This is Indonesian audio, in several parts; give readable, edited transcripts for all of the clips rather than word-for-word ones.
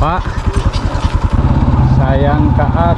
Pak, Sayang Kaak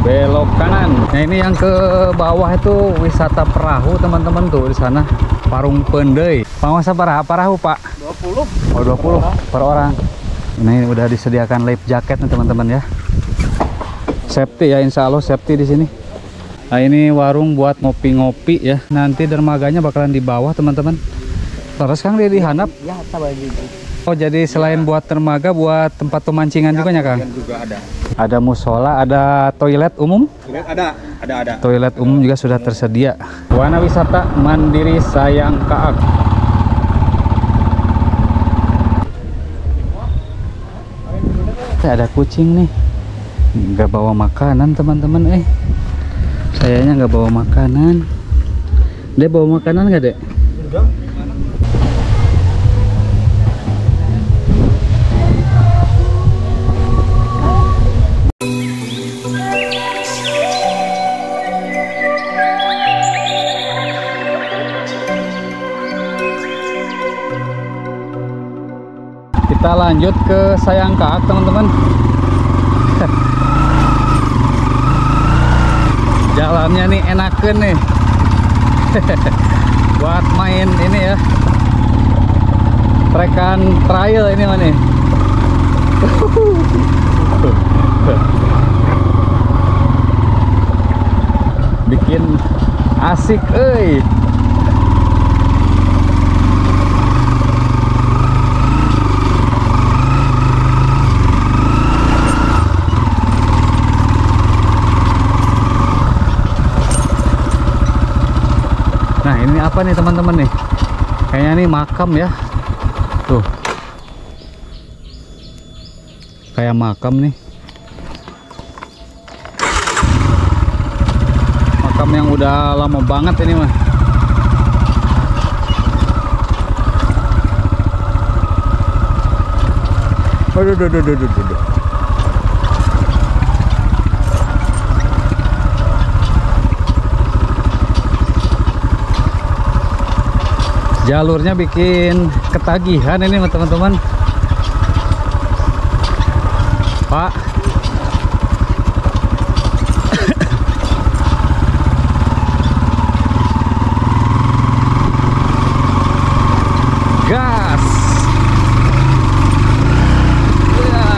belok kanan. Nah ini yang ke bawah itu wisata perahu teman-teman tuh di sana. Parung Pendei. Pangsa perahu Pak? 20. Oh 20 per orang. Ini udah disediakan life jacket nih teman-teman ya. Safety ya, insya Allah safety di sini. Nah ini warung buat ngopi-ngopi ya. Nanti dermaganya bakalan di bawah teman-teman. Terus Kang dia dihandap? Ya, sabar gitu. Oh jadi selain buat dermaga, buat tempat pemancingan juga ya Kang? Juga ada. Ada musola, ada toilet umum? Ada. Toilet umum juga sudah tersedia. Wahana wisata mandiri Sayang Kaak. Ada kucing nih. Nggak bawa makanan teman-teman. Sayanya nggak bawa makanan. Dia bawa makanan nggak dek? Udah. Kita lanjut ke Sayang Kaak teman-teman. Jalannya nih enakan nih. Buat main ini ya, trekan trail ini mah nih. Bikin asik euy. Nah ini apa nih teman-teman nih? Kayaknya nih makam ya. Tuh. Kayak makam nih. Makam yang udah lama banget ini mah. Aduh. Jalurnya bikin ketagihan ini teman-teman. Pak, gas ya.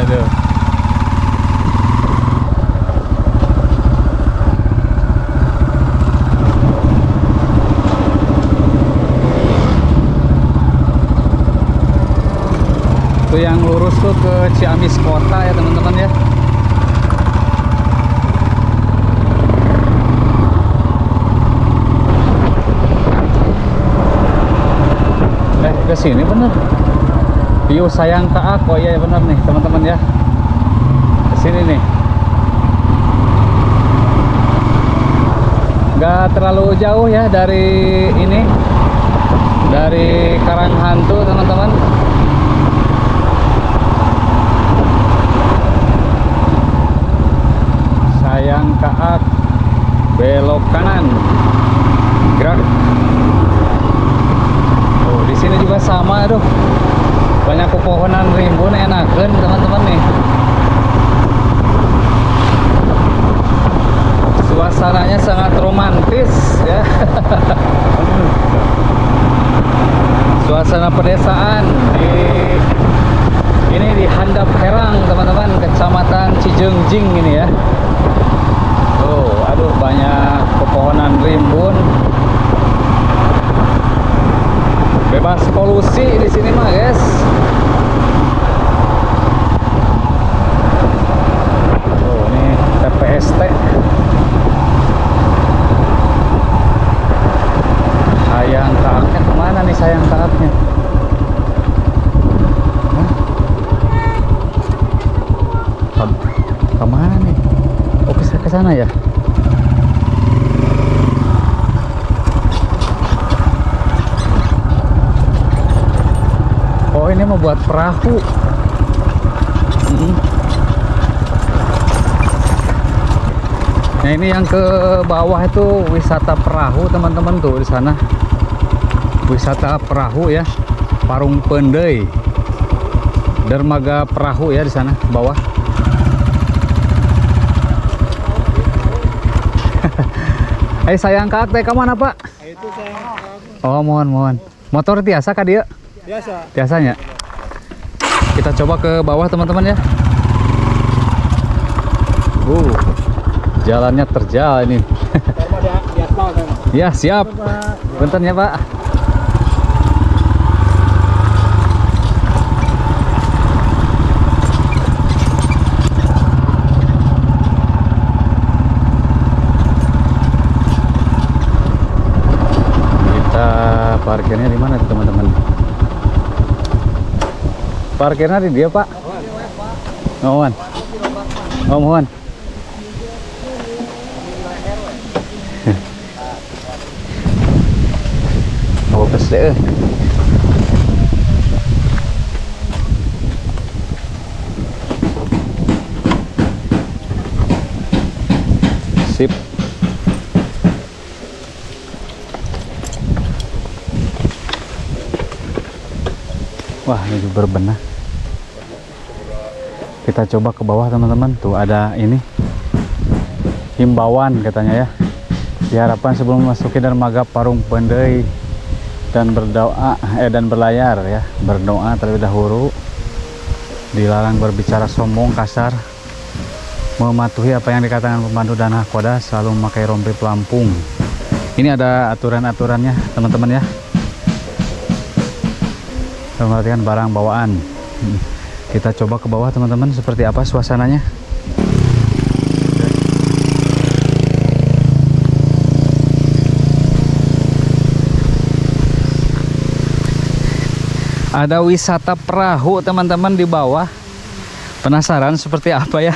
Aduh. Yang lurus tuh ke Ciamis kota ya teman-teman ya. Ke sini bener. View Sayang Kaak. Oh iya bener nih teman-teman ya. Ke sini nih. Gak terlalu jauh ya dari ini. Dari Karanghantu teman-teman. Sayang Kaak belok kanan, gerak. Oh di sini juga sama, aduh banyak pepohonan rimbun, enakan teman-teman nih. Suasananya sangat romantis ya. Suasana pedesaan ini di Handap Herang teman-teman, Kecamatan Cijengjing ini ya. Aduh banyak pepohonan rimbun, bebas polusi di sini mah guys. Ini TPST. Sayang Kaaknya kemana nih Sayang Kaaknya? Kemana nih? Oh ke sana ya? Oh ini mau buat perahu. Nah ini yang ke bawah itu wisata perahu teman-teman tuh di sana. Wisata perahu ya, Parung Pendey. Dermaga perahu ya di sana bawah. Sayang kak teh kemana pak? Itu sayang. Oh mohon. Motor biasa kak dia? Biasa. Biasanya. Kita coba ke bawah teman-teman ya. Jalannya terjal ini. Di aspal kan? Ya siap. Bentar ya pak. Kita parkirnya di mana teman-teman? Parkirnya di dia pak. Mohon. Oh mohon. Oh kesel. Sip. Wah ini juga berbenah. Kita coba ke bawah teman-teman. Tuh ada ini himbauan katanya ya. Diharapkan sebelum memasuki dermaga Parung Pendey dan berdoa dan berlayar ya, berdoa terlebih dahulu. Dilarang berbicara sombong, kasar, mematuhi apa yang dikatakan pemandu dan nahkoda, selalu memakai rompi pelampung. Ini ada aturan-aturannya teman-teman ya. Perhatikan barang bawaan. Kita coba ke bawah teman-teman, seperti apa suasananya. Ada wisata perahu teman-teman di bawah. Penasaran seperti apa ya?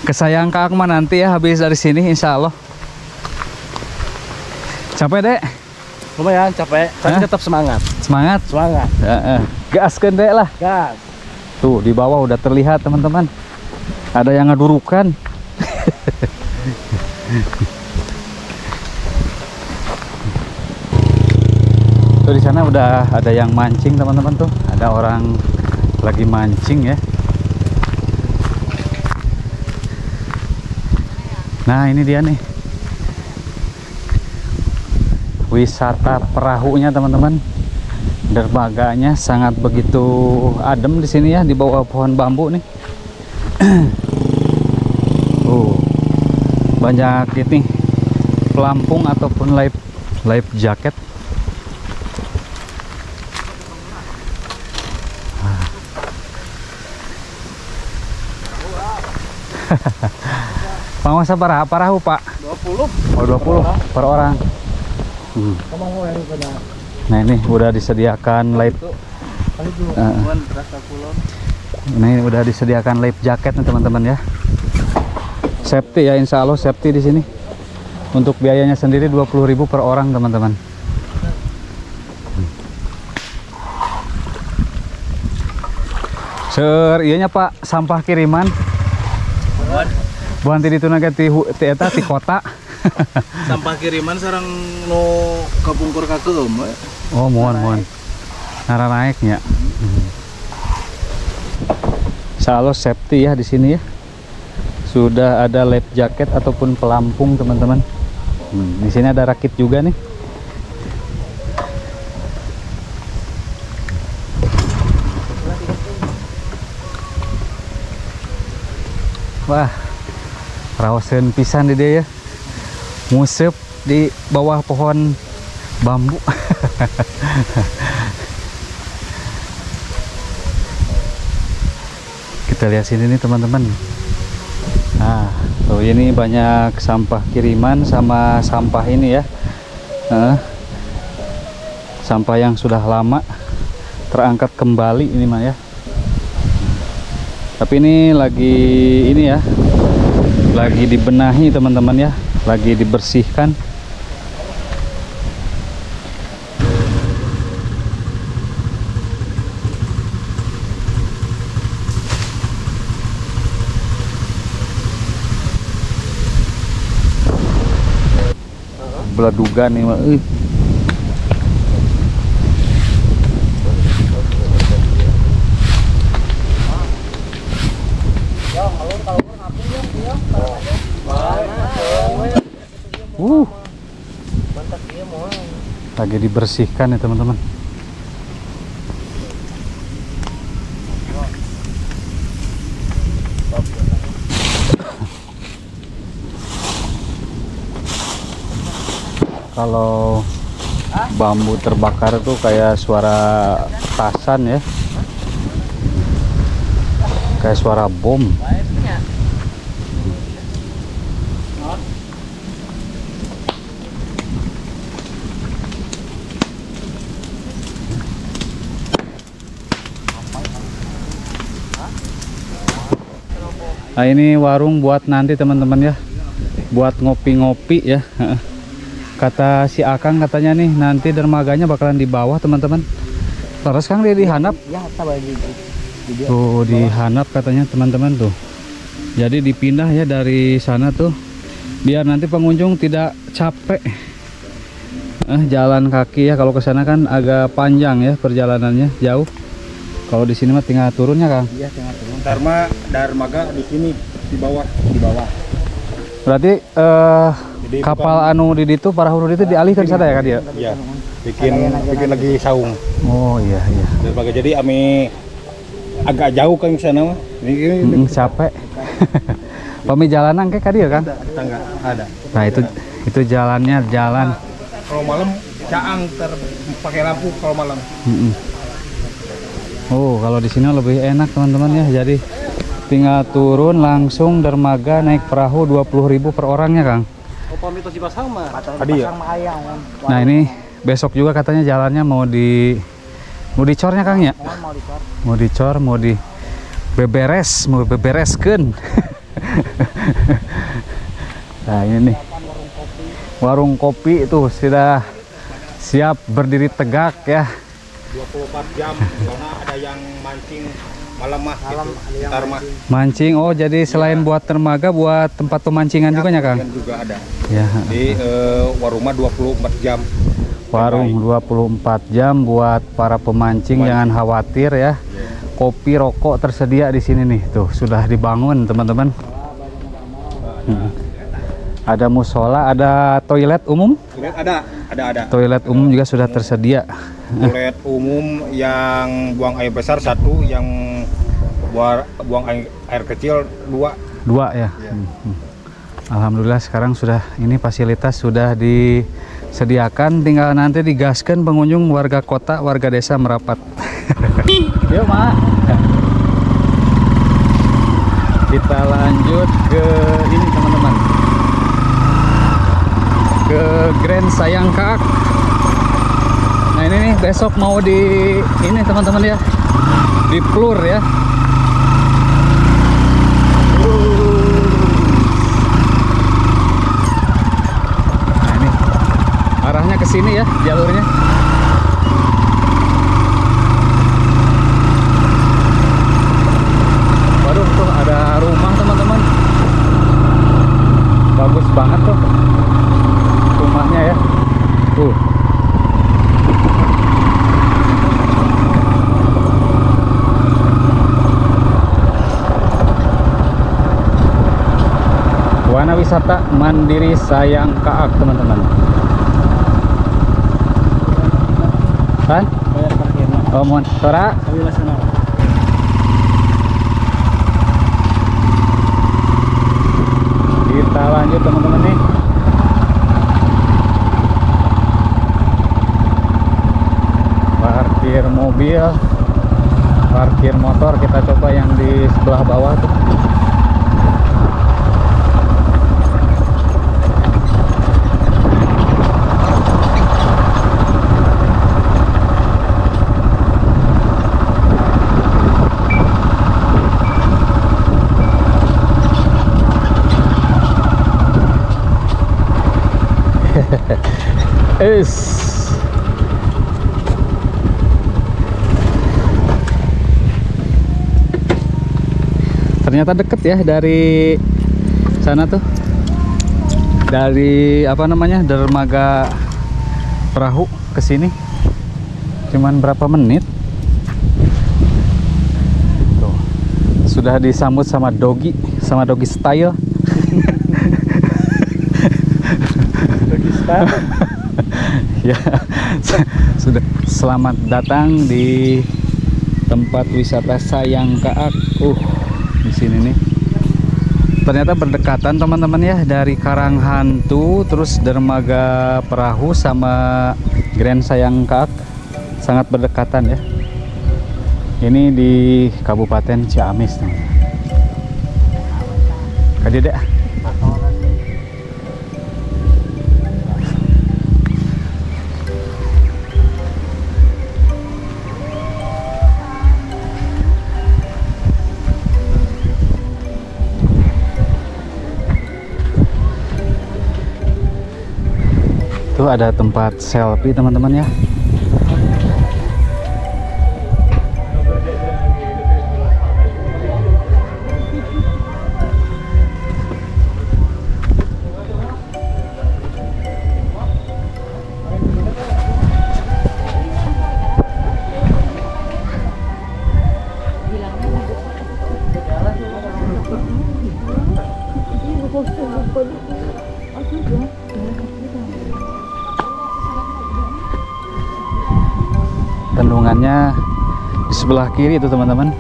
Kesayang Kak Akmal nanti ya habis dari sini insya Allah. Capek dek? Lumayan capek, tapi tetap semangat. Semangat? Semangat. Gaskeun dek lah. Gas. Tuh di bawah udah terlihat teman-teman. Ada yang ngedurukan. Tuh di sana udah ada yang mancing teman-teman tuh. Ada orang lagi mancing ya. Nah ini dia nih. Wisata perahunya teman-teman. Dermaganya sangat begitu adem di sini ya, di bawah pohon bambu nih. Banyak ini pelampung ataupun life jacket. Penguasa perahu pak? 20. Oh 20 per orang. Nah ini udah disediakan life. Ini udah disediakan life jacket nih teman-teman ya. Safety ya, insya Allah safety di sini. Untuk biayanya sendiri 20.000 per orang teman-teman. Iyanya pak sampah kiriman. Buan ti ditunaga ti kota. Sampah kiriman sarang no kapungkur kakeum. Oh mohon. Nara naiknya. Selalu safety ya di sini ya. Sudah ada life jacket ataupun pelampung teman-teman. Di sini ada rakit juga nih. Wah, rawasan pisan di dia ya. Musep di bawah pohon bambu. Kita lihat sini nih teman-teman. Nah, tuh ini banyak sampah kiriman sama sampah ini ya. Sampah yang sudah lama terangkat kembali ini mah ya. Tapi ini lagi dibenahi teman-teman ya, lagi dibersihkan. beledugan nih mah. Lagi dibersihkan ya teman-teman. Kalau bambu terbakar tuh kayak suara petasan ya, kayak suara bom. Nah ini warung buat nanti teman-teman ya, buat ngopi-ngopi ya. Kata si Akang katanya nih nanti dermaganya bakalan di bawah teman-teman. Terus Kang dia dihanap. Ya, Tuh dihanap katanya teman-teman tuh. Jadi dipindah ya dari sana tuh, biar nanti pengunjung tidak capek. Jalan kaki ya, kalau ke sana kan agak panjang ya perjalanannya, jauh. Kalau di sini mah tinggal turunnya Kang. Iya, tinggal turun. Darmaga di sini di bawah. Berarti kapal anu di ditu, para huru itu dialihkan sana ya kan dia? Iya, bikin lagi saung. Oh iya. Darmaga jadi ame agak jauh kan ke sana mah. Ini Capek. Pemijalanan kayak dia kan? tangga ada. Nah itu jalannya jalan. Kalau malam caang pakai lampu kalau malam. Oh kalau di sini lebih enak teman-teman ya. Jadi tinggal turun langsung dermaga, naik perahu 20.000 per orangnya Kang. Tadi ya. Nah ini besok juga katanya jalannya mau dicornya Kang ya? Mau dicor, mau bebereskan. Nah ini nih warung kopi itu sudah siap berdiri tegak ya. 24 jam karena ada yang mancing malam mah gitu. Mancing, oh jadi selain buat dermaga, buat tempat pemancingan juga ya Kang? Juga ada. Ya. Di warung mah 24 jam. Warung 24 jam buat para pemancing, jangan khawatir ya. Kopi, rokok tersedia di sini nih. Tuh sudah dibangun teman-teman. Ada musola, ada toilet umum? Ada. Toilet umum juga sudah tersedia. Toilet umum yang buang air besar satu, yang buang air kecil dua ya. Alhamdulillah sekarang sudah ini fasilitas sudah disediakan, tinggal nanti digaskan pengunjung warga kota, warga desa merapat. Yuk Mak, kita lanjut ke ini teman-teman, ke Grand Sayang Kaak. Nah ini nih besok mau ini teman-teman ya, di Plur ya. Nah ini arahnya ke sini ya jalurnya. Waduh tuh ada rumah teman-teman, bagus banget tuh rumahnya ya. Wana wisata mandiri Sayang Kaak teman-teman. Kan? Bayar parkir. Oh, mohon Tora. Kita lanjut teman-teman nih. Parkir mobil, parkir motor, kita coba yang di sebelah bawah tuh. Ternyata deket ya dari sana tuh. Dari apa namanya, dermaga perahu ke sini cuman berapa menit. Tuh, sudah disambut sama Doggy style. Doggy style. Ya, sudah. Selamat datang di tempat wisata Sayang Kaak. Di sini nih. Ternyata berdekatan teman-teman ya, dari Karang Hantu terus dermaga perahu sama Grand Sayang Kaak sangat berdekatan ya. Ini di Kabupaten Ciamis teman-teman. Kadidek. Tuh ada tempat selfie teman-teman ya. Bendungannya di sebelah kiri itu teman-teman.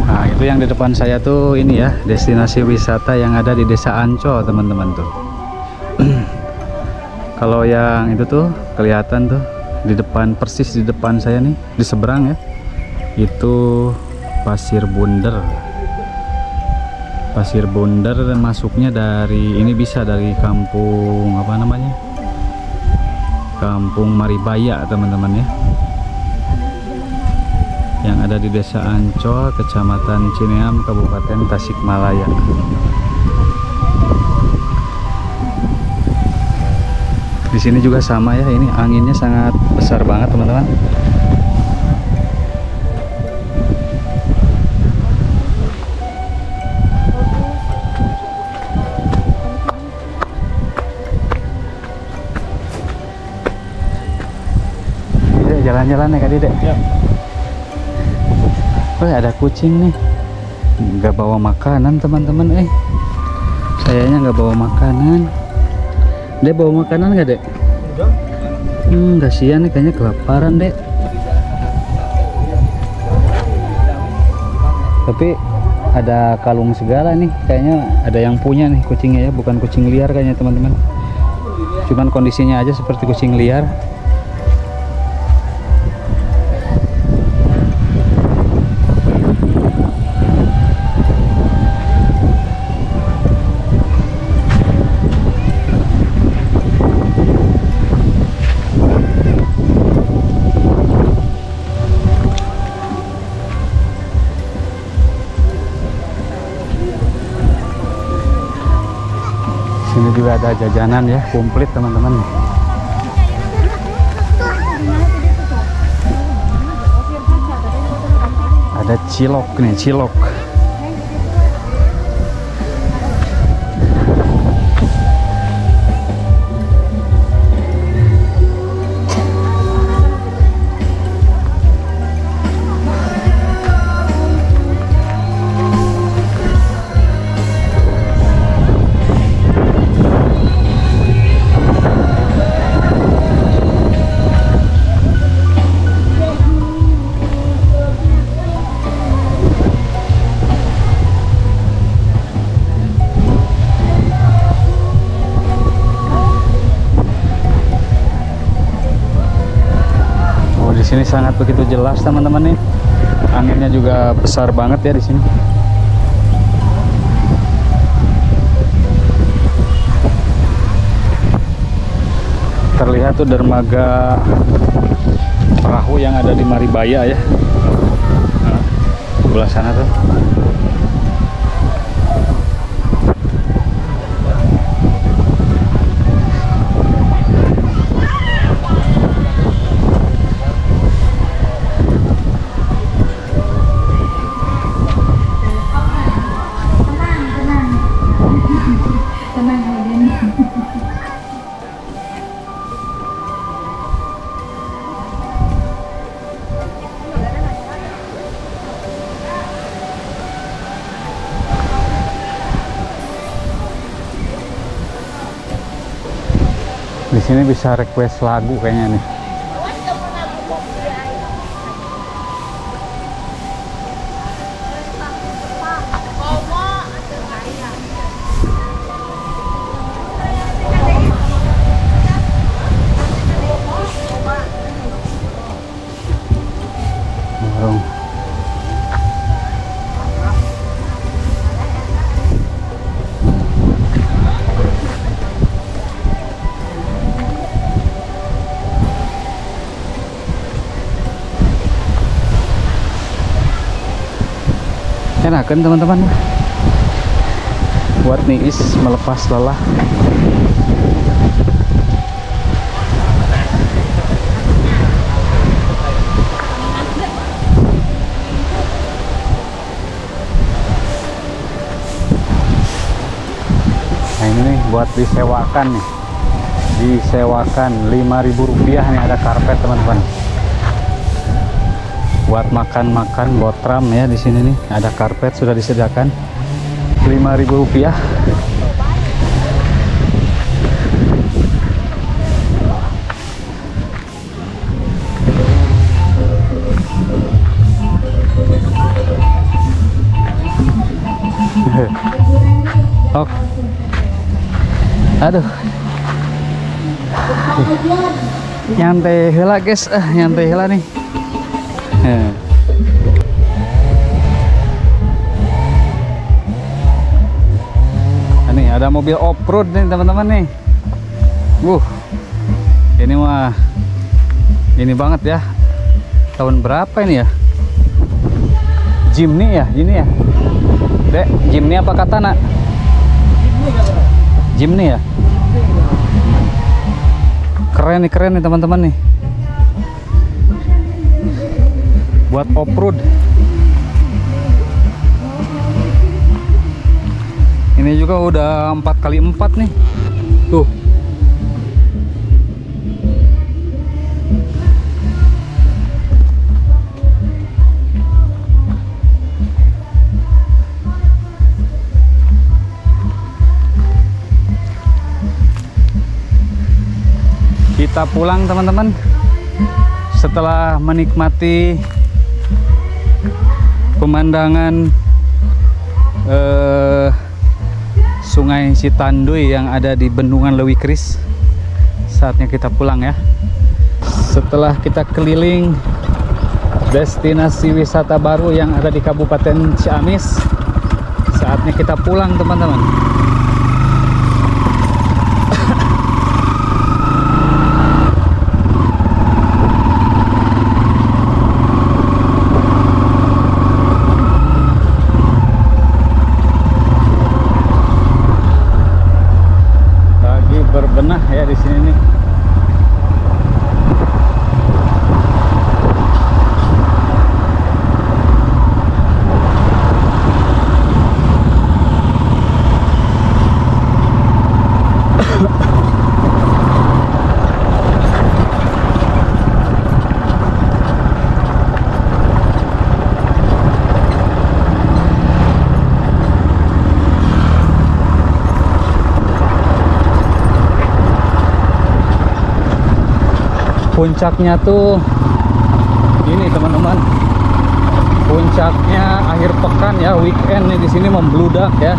Nah itu yang di depan saya tuh ini ya, destinasi wisata yang ada di Desa Ancol teman-teman tuh. Kalau yang itu tuh kelihatan tuh di depan, persis di depan saya nih, di seberang ya, itu Pasir Bunder. Pasir Bunder masuknya dari ini, bisa dari kampung apa namanya, Kampung Maribaya teman-teman ya, yang ada di Desa Ancol, Kecamatan Cineam, Kabupaten Tasikmalaya. Di sini juga sama ya, ini anginnya sangat besar banget teman-teman. Jalan-jalan ya Kak Dede. Ya. Oh ada kucing nih, nggak bawa makanan teman-teman. Sayanya nggak bawa makanan. Dek bawa makanan nggak Dek? Kasihan nih, kayaknya kelaparan Dek. Tapi ada kalung segala nih, kayaknya ada yang punya nih kucingnya ya, bukan kucing liar kayaknya teman-teman. Cuman kondisinya aja seperti kucing liar. Sini juga ada jajanan ya, komplit teman-teman. Ada cilok nih, cilok. Sini sangat begitu jelas teman-teman nih, anginnya juga besar banget ya di sini. Terlihat tuh dermaga perahu yang ada di Maribaya ya, nah, sebelah sana tuh. Tenang Aiden. Di sini bisa request lagu kayaknya nih. Warung. Enak kan teman-teman, buat niis melepas lelah. Nah ini nih buat disewakan nih, disewakan Rp5.000 nih, ada karpet teman-teman. Buat makan-makan botram ya, di sini nih ada karpet sudah disediakan Rp5.000. Oh. Aduh. Nyantai heula guys, nyantai heula nih. Nih ada mobil off-road nih teman-teman nih. Ini mah ini banget ya. Tahun berapa ini ya? Jimny ya, ini ya. Dek, Jimny apa Katana? Jimny ya. Keren nih teman-teman nih. Buat off-road. Ini juga udah 4x4 nih. Tuh. Kita pulang teman-teman. Setelah menikmati pemandangan Sungai Citanduy yang ada di Bendungan Leuwi Keris, saatnya kita pulang ya. Setelah kita keliling destinasi wisata baru yang ada di Kabupaten Ciamis, saatnya kita pulang teman-teman. Berbenah ya di sini nih. Puncaknya tuh ini teman-teman, puncaknya akhir pekan ya, weekend nih di sini membludak ya.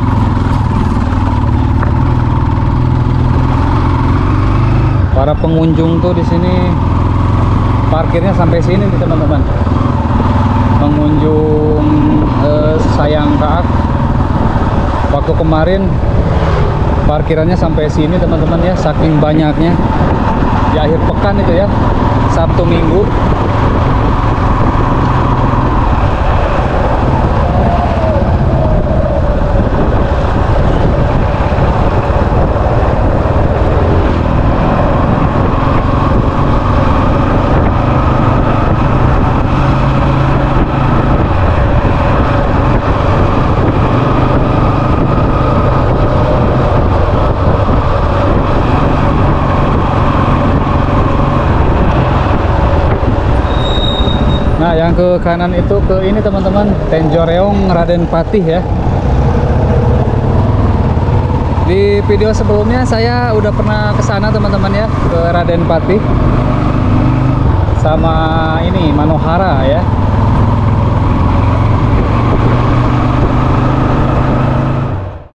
Para pengunjung tuh di sini parkirnya sampai sini nih teman-teman. Pengunjung Sayang Kaak waktu kemarin parkirannya sampai sini teman-teman ya, saking banyaknya. Di akhir pekan itu ya, Sabtu Minggu. Nah, yang ke kanan itu ke ini teman-teman, Tenjoreong Raden Patih ya. Di video sebelumnya saya udah pernah ke sana teman-teman ya, ke Raden Patih sama ini Manohara ya.